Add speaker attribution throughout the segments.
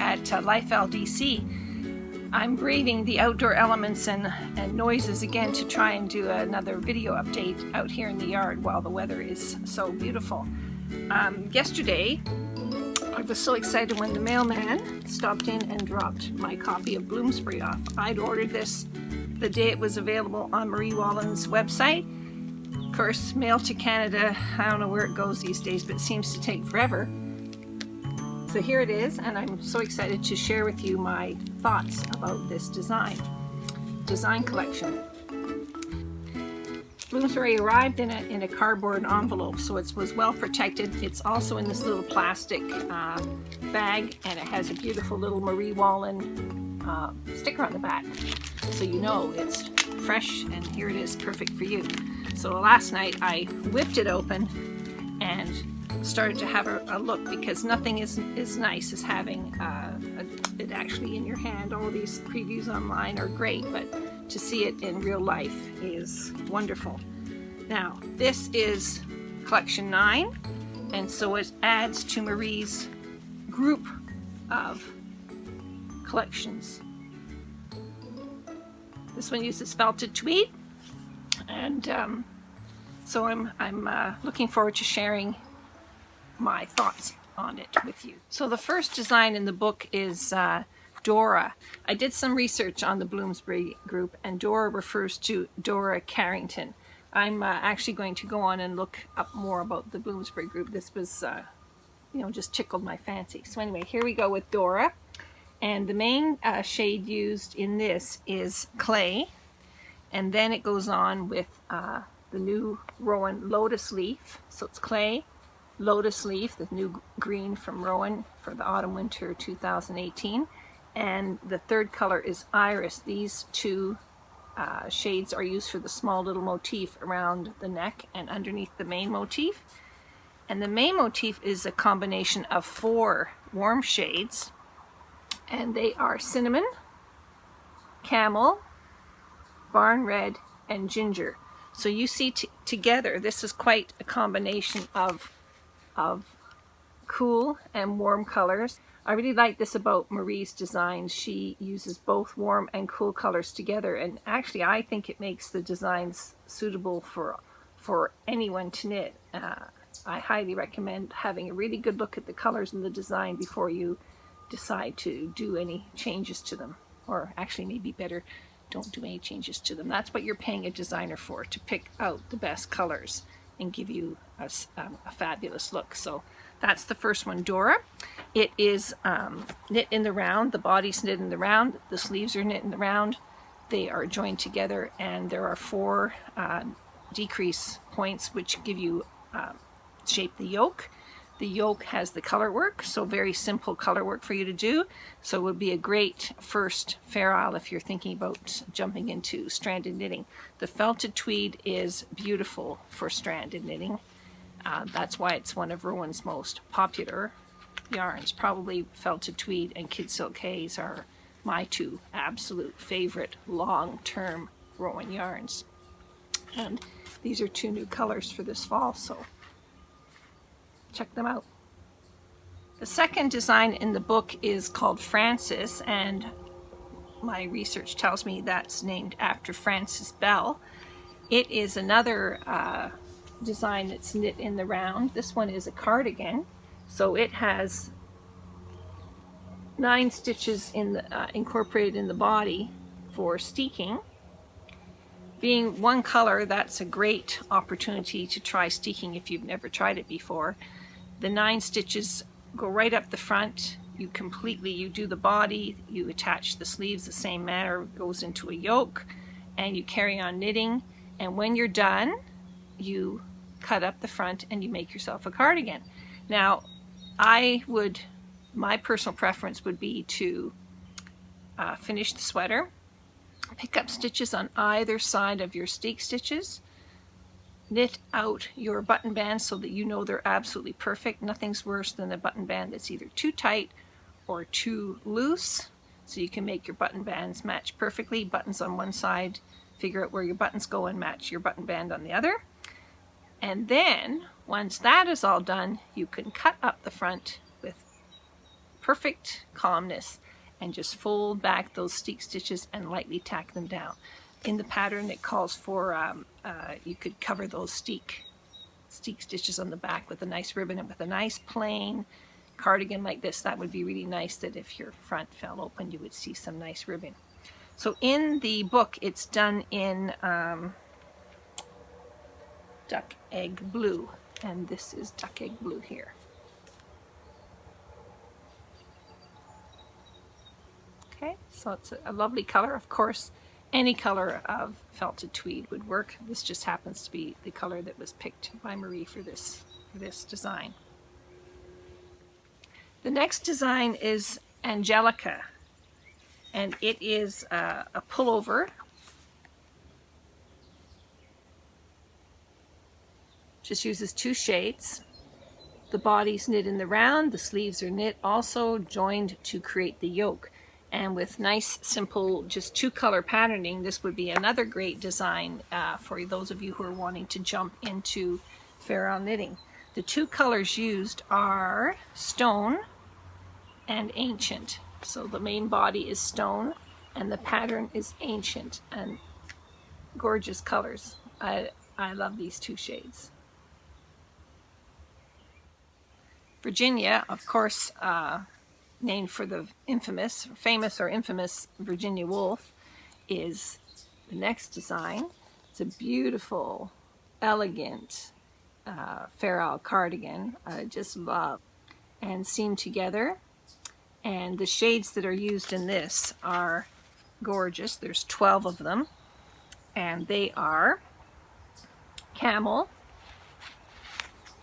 Speaker 1: at Life LDC. I'm braving the outdoor elements and noises again to try and do another video update out here in the yard while the weather is so beautiful. Yesterday, I was so excited when the mailman stopped in and dropped my copy of Bloomsbury off. I'd ordered this the day it was available on Marie Wallin's website. Of course, mail to Canada, I don't know where it goes these days, but it seems to take forever. So here it is, and I'm so excited to share with you my thoughts about this design collection. Bloomsbury arrived in a cardboard envelope, so it was well protected. It's also in this little plastic bag, and it has a beautiful little Marie Wallin sticker on the back, so you know it's fresh, and here it is, perfect for you. So last night I whipped it open and started to have a look, because nothing is nice as having it actually in your hand. All these previews online are great, but to see it in real life is wonderful. Now, this is collection 9, and so it adds to Marie's group of collections. This one uses felted tweed, and so I'm looking forward to sharing my thoughts on it with you. So the first design in the book is Dora. I did some research on the Bloomsbury group, and Dora refers to Dora Carrington. I'm actually going to go on and look up more about the Bloomsbury group. This was, just tickled my fancy. So anyway, here we go with Dora. And the main shade used in this is clay. And then it goes on with the new Rowan Lotus Leaf. So it's clay, Lotus Leaf, the new green from Rowan for the autumn-winter 2018. And the third color is Iris. These two shades are used for the small little motif around the neck and underneath the main motif. And the main motif is a combination of 4 warm shades, and they are cinnamon, camel, barn red, and ginger. So you see together, this is quite a combination of cool and warm colors. I really like this about Marie's designs. She uses both warm and cool colors together, and actually I think it makes the designs suitable for anyone to knit. I highly recommend having a really good look at the colors in the design before you decide to do any changes to them, or actually maybe better, don't do any changes to them. That's what you're paying a designer for, to pick out the best colors and give you a fabulous look. So that's the first one, Dora. It is knit in the round. The body's knit in the round. The sleeves are knit in the round. They are joined together, and there are 4 decrease points which give you shape the yoke. The yoke has the color work, so very simple color work for you to do. So it would be a great first fair isle if you're thinking about jumping into stranded knitting. The felted tweed is beautiful for stranded knitting. That's why it's one of Rowan's most popular yarns. Probably felted tweed and kid silk haze are my 2 absolute favorite long-term Rowan yarns. And these are 2 new colors for this fall, so check them out. The second design in the book is called Frances, and my research tells me that's named after Frances Bell. It is another design that's knit in the round. This one is a cardigan, so it has 9 stitches in the, incorporated in the body for steeking. Being one color, that's a great opportunity to try steeking if you've never tried it before. The 9 stitches go right up the front. You do the body, you attach the sleeves the same manner, goes into a yoke, and you carry on knitting. And when you're done, you cut up the front and you make yourself a cardigan. Now, my personal preference would be to finish the sweater, pick up stitches on either side of your steek stitches, knit out your button bands so that you know they're absolutely perfect. Nothing's worse than a button band that's either too tight or too loose. So you can make your button bands match perfectly. Buttons on one side, figure out where your buttons go and match your button band on the other. And then, once that is all done, you can cut up the front with perfect calmness, and just fold back those steek stitches and lightly tack them down. In the pattern it calls for, you could cover those steek stitches on the back with a nice ribbon, and with a nice plain cardigan like this, that would be really nice, that if your front fell open you would see some nice ribbon. So in the book it's done in duck egg blue, and this is duck egg blue here. Okay, so it's a lovely color. Of course, any color of felted tweed would work. This just happens to be the color that was picked by Marie for this design. The next design is Angelica, and it is a pullover. Just uses 2 shades. The body's knit in the round, the sleeves are knit also, joined to create the yoke. And with nice, simple, just 2-color patterning, this would be another great design for those of you who are wanting to jump into fair isle knitting. The 2 colors used are stone and ancient. So the main body is stone and the pattern is ancient, and gorgeous colors. I love these 2 shades. Virginia, of course, named for the famous or infamous Virginia Woolf, is the next design. It's a beautiful, elegant fair isle cardigan. I just love, and seamed together. And the shades that are used in this are gorgeous. There's 12 of them, and they are camel.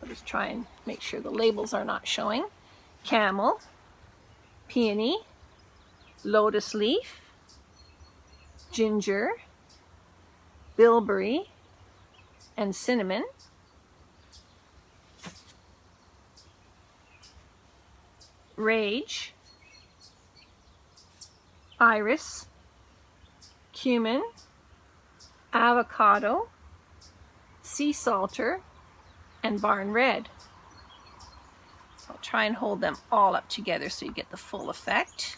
Speaker 1: I'll just try and make sure the labels are not showing. Camel, peony, lotus leaf, ginger, bilberry, and cinnamon. Rage, iris, cumin, avocado, sea salter, and barn red. So I'll try and hold them all up together so you get the full effect.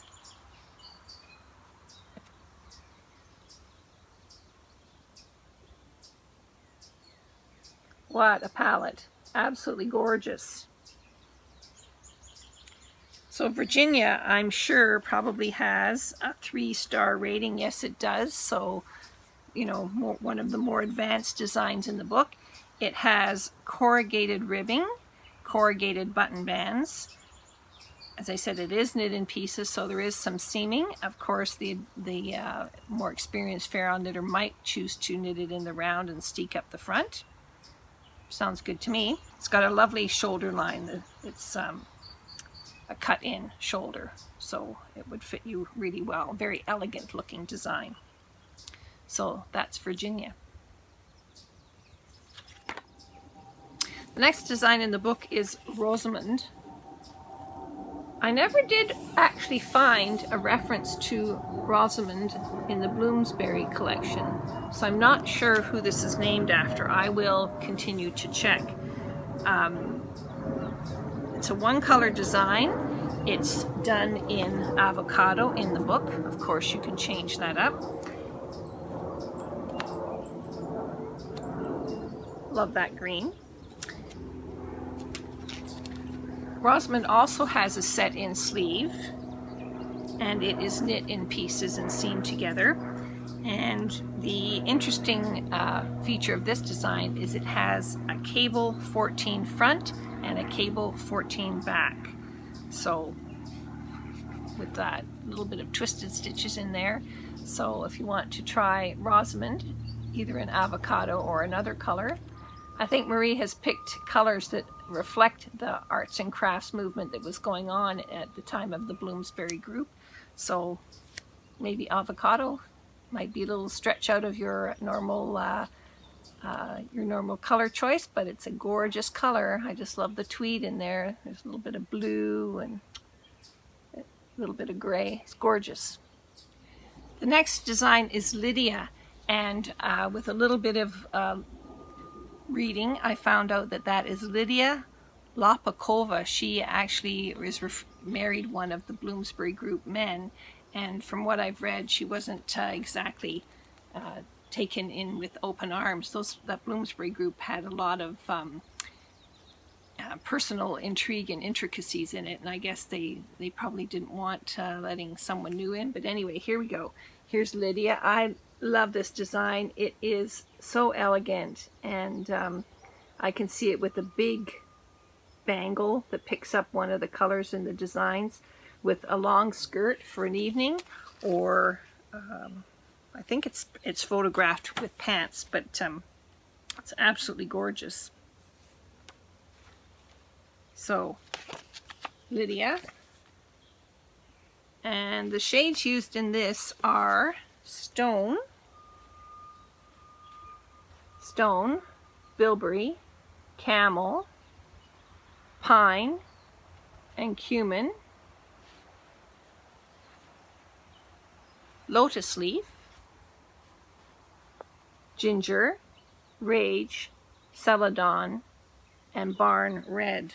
Speaker 1: What a palette. Absolutely gorgeous. So Virginia, I'm sure, probably has a 3-star rating. Yes, it does. So, you know, one of the more advanced designs in the book. It has corrugated ribbing, corrugated button bands. As I said, it is knit in pieces, so there is some seaming. Of course, the more experienced fair isle knitter might choose to knit it in the round and steek up the front. Sounds good to me. It's got a lovely shoulder line. It's a cut-in shoulder, so it would fit you really well. Very elegant looking design. So that's Virginia. The next design in the book is Rosalind. I never did actually find a reference to Rosalind in the Bloomsbury collection, so I'm not sure who this is named after. I will continue to check. It's a 1-color design. It's done in avocado in the book. Of course, you can change that up. Love that green. Rosalind also has a set-in sleeve, and it is knit in pieces and seamed together. And the interesting feature of this design is it has a cable 14 front and a cable 14 back. So with that little bit of twisted stitches in there. So if you want to try Rosalind, either in avocado or another color, I think Marie has picked colors that reflect the arts and crafts movement that was going on at the time of the Bloomsbury group. So maybe avocado might be a little stretch out of your normal color choice, but it's a gorgeous color. I just love the tweed in there. There's a little bit of blue and a little bit of gray. It's gorgeous. The next design is Lydia, and with a little bit of reading, I found out that that is Lydia Lopakova. She actually married one of the Bloomsbury group men, and from what I've read, she wasn't exactly taken in with open arms. That Bloomsbury group had a lot of personal intrigue and intricacies in it, and I guess they probably didn't want letting someone new in. But anyway, here we go. Here's Lydia. I love this design. It is so elegant, and I can see it with a big bangle that picks up one of the colors in the designs, with a long skirt for an evening, or I think it's photographed with pants, but it's absolutely gorgeous. So, Lydia. And the shades used in this are Stone, Bilberry, Camel, Pine, and Cumin, Lotus Leaf, Ginger, Rage, Celadon, and Barn Red.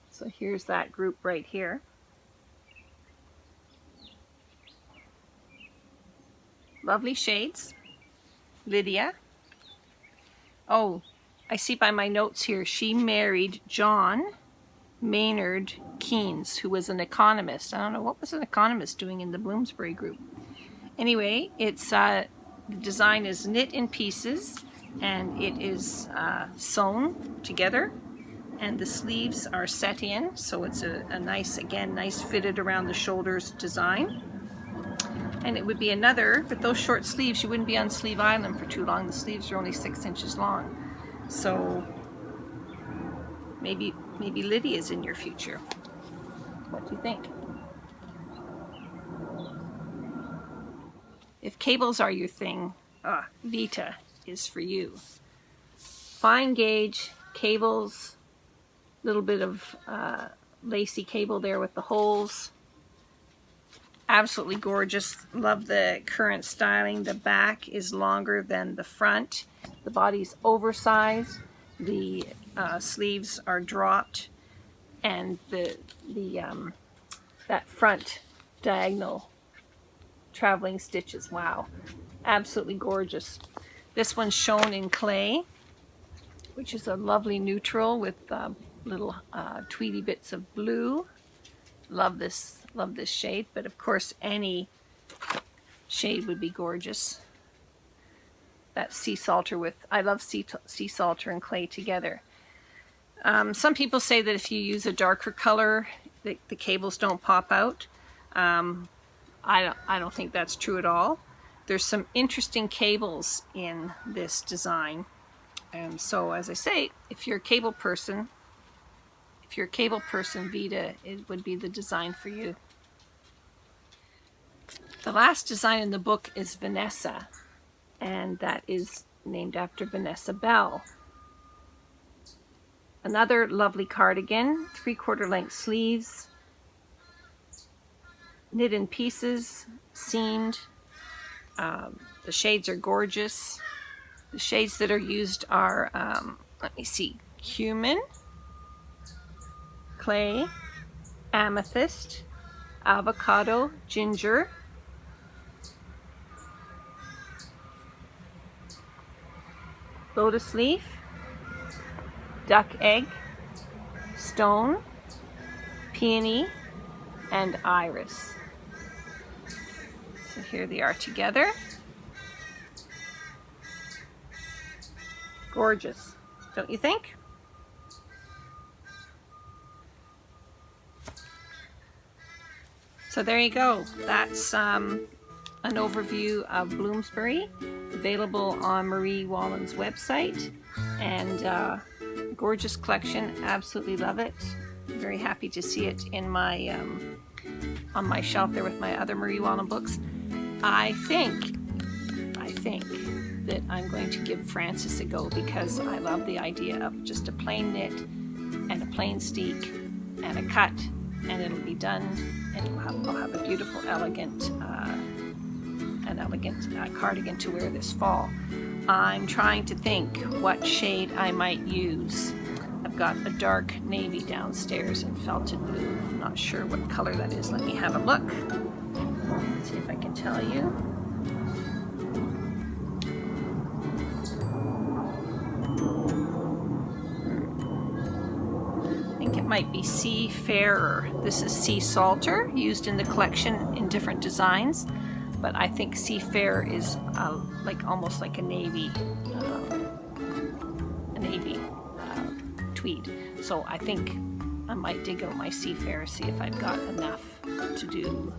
Speaker 1: So here's that group right here. Lovely shades. Lydia. Oh, I see by my notes here, she married John Maynard Keynes, who was an economist. I don't know, what was an economist doing in the Bloomsbury group? Anyway, it's the design is knit in pieces, and it is sewn together, and the sleeves are set in, so it's a nice, again, nice fitted around the shoulders design. And it would be another, with those short sleeves, you wouldn't be on Sleeve Island for too long. The sleeves are only 6 inches long. So maybe Lydia's in your future. What do you think? If cables are your thing, Veta is for you. Fine gauge cables, little bit of lacy cable there with the holes. Absolutely gorgeous. Love the current styling. The back is longer than the front. The body's oversized. The sleeves are dropped, and that front diagonal traveling stitches. Wow, absolutely gorgeous. This one's shown in clay, which is a lovely neutral with little tweedy bits of blue. Love this shade, but of course any shade would be gorgeous. That sea salter with, I love sea salter and clay together. Some people say that if you use a darker color, the cables don't pop out. I don't think that's true at all. There's some interesting cables in this design, and so as I say, if you're a cable person, Veta, it would be the design for you. The last design in the book is Vanessa, and that is named after Vanessa Bell. Another lovely cardigan, 3/4 length sleeves, knit in pieces, seamed. The shades are gorgeous. The shades that are used are, let me see, cumin, clay, amethyst, avocado, ginger, lotus leaf, duck egg, stone, peony, and iris. So here they are together. Gorgeous, don't you think? So there you go. That's an overview of Bloomsbury, available on Marie Wallin's website, and gorgeous collection. Absolutely love it. Very happy to see it in my on my shelf there with my other Marie Wallin books. I think that I'm going to give Frances a go, because I love the idea of just a plain knit and a plain steek and a cut, and it'll be done, and I'll have a beautiful, elegant cardigan to wear this fall. I'm trying to think what shade I might use. I've got a dark navy downstairs in felted blue. not sure what color that is. Let me have a look. Let's see if I can tell you. I think it might be Sea Fairer. This is Sea Salter, used in the collection in different designs, but I think Sea Fairer is like almost like a navy tweed. So I think I might dig out my Sea Fairer, see if I've got enough to do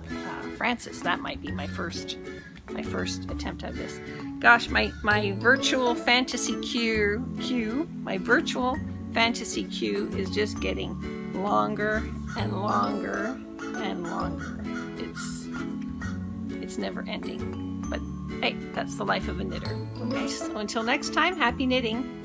Speaker 1: Francis. That might be my first attempt at this. Gosh, my virtual fantasy queue, my virtual fantasy queue is just getting longer and longer and longer. It's never ending. But hey, that's the life of a knitter. Okay, so until next time, happy knitting.